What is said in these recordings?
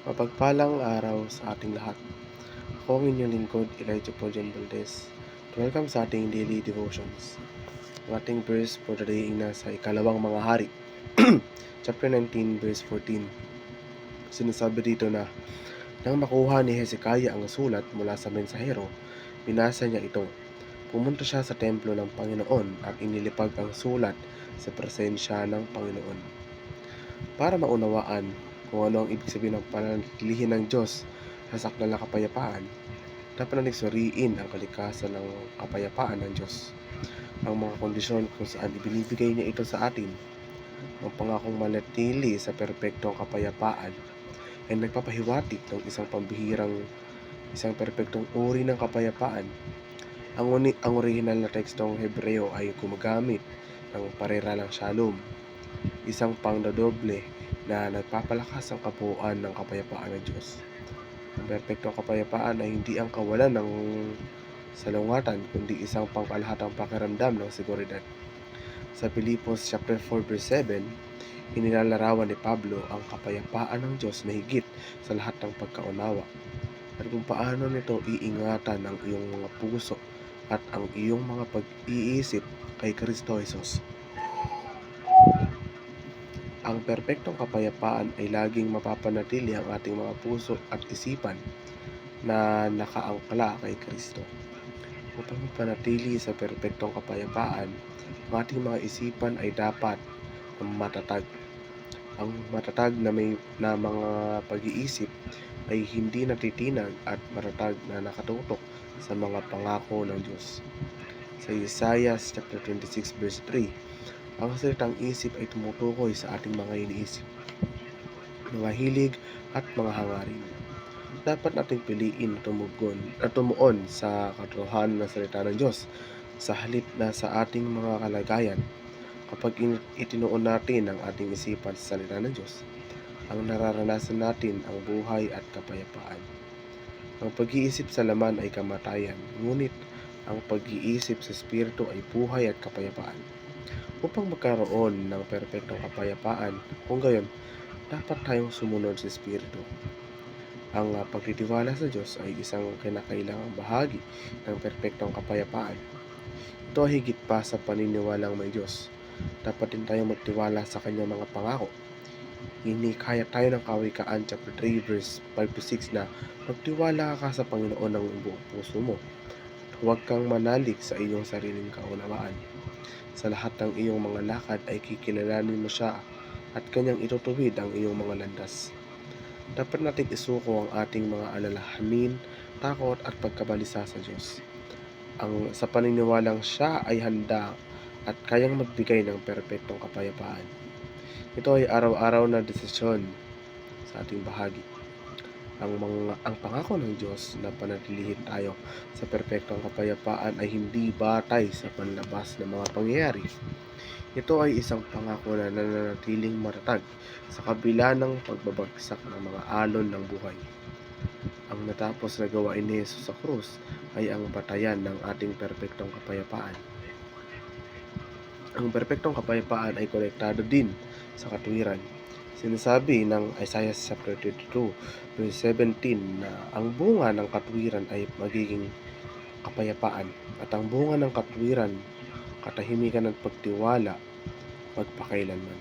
Mapagpalang araw sa ating lahat. Ako ang inyong lingkod, Elijah Pojan Valdez. Welcome sa ating daily devotions. Ang ating verse for today ay nasa ikalawang mga hari. Chapter 19, verse 14. Sinasabi dito na, nang makuha ni Hezekiah ang sulat mula sa mensahero, binasa niya ito. Pumunta siya sa templo ng Panginoon at inilipag ang sulat sa presensya ng Panginoon. Para maunawaan kung ano ang ibig sabihin ng pananatilihin ng Diyos sa sakdal na kapayapaan, dapat natin suriin ang kalikasan ng kapayapaan ng Diyos, ang mga kondisyon kung saan ibinibigay niya ito sa atin. Ang pangakong manatili sa perpektong kapayapaan ay nagpapahiwatig ng isang perpektong uri ng kapayapaan. Ang orihinal na tekstong Hebreo ay gumagamit ng pareralang shalom, isang pangdodoble na nagpapalakas ang kabuuan ng kapayapaan ng Diyos. Ang perpektong kapayapaan ay hindi ang kawalan ng salungatan, kundi isang pangkalahatang pakiramdam ng seguridad. Sa Filipos chapter 4 verse 7, inilalarawan ni Pablo ang kapayapaan ng Diyos na higit sa lahat ng pagkaunawa, at kung paano nito iingatan ang iyong mga puso at ang iyong mga pag-iisip kay Kristo Jesus. Ang perpektong kapayapaan ay laging mapapanatili ang ating mga puso at isipan na nakaangkla kay Kristo. Upang mapanatili sa perpektong kapayapaan, ang ating mga isipan ay dapat matatag. Ang matatag na mga pag-iisip ay hindi natitinag at matatag na nakatutok sa mga pangako ng Diyos. Sa Isaiah chapter 26 verse 3, ang salitang isip ay tumutukoy sa ating mga iniisip, mga hilig at mga hangarin. Dapat nating piliin na tumuon sa katotohanan ng salita ng Diyos sa halip na sa ating mga kalagayan. Kapag itinuon natin ang ating isipan sa salita ng Diyos, ang nararanasan natin ang buhay at kapayapaan. Ang pag-iisip sa laman ay kamatayan, ngunit ang pag-iisip sa espiritu ay buhay at kapayapaan. Upang magkaroon ng perpektong kapayapaan, kung gayon, dapat tayong sumunod sa espiritu. Ang pagtitiwala sa Diyos ay isang kinakailangang bahagi ng perpektong kapayapaan. Ito ay higit pa sa paniniwalang may Diyos. Dapat din tayong magtiwala sa kanyang mga pangako. Hinikayat tayo ng Kawikaan chapter 3 verse 5-6 na magtiwala ka sa Panginoon ng buong puso mo. Huwag kang manalig sa iyong sariling kaunawaan. Sa lahat ng iyong mga lakad ay kikilalanin mo siya at kanyang itutuwid ang iyong mga landas. Dapat nating isuko ang ating mga alalahanin, takot at pagkabalisa sa Diyos. Sa paniniwalang siya ay handa at kayang magbigay ng perpektong kapayapaan. Ito ay araw-araw na desisyon sa ating bahagi. Ang pangako ng Diyos na panatilihin tayo sa perpektong kapayapaan ay hindi batay sa panlabas na mga pangyayari. Ito ay isang pangako na nananatiling matatag sa kabila ng pagbabagsak ng mga alon ng buhay. Ang natapos na gawain ni Jesus sa krus ay ang batayan ng ating perpektong kapayapaan. Ang perpektong kapayapaan ay konektado din sa katwiran. Sinasabi ng Isaiah chapter 32 verse 17 na ang bunga ng katwiran ay magiging kapayapaan, at ang bunga ng katwiran, katahimikan at pagtiwala magpakailanman.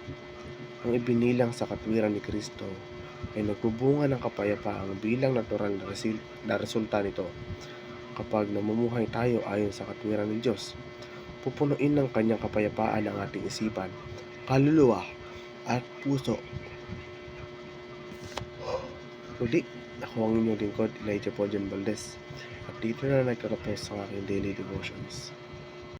Ang ibinilang sa katwiran ni Kristo ay nagbubunga ng kapayapaan bilang natural na resulta nito. Kapag namumuhay tayo ayon sa katwiran ng Diyos, pupunuin ng kanyang kapayapaan ang ating isipan, kaluluwa at puso. Muli, ako ang inyong lingkod, Elijah Pojan Valdez, at dito na nagtatapos ang aking daily devotions.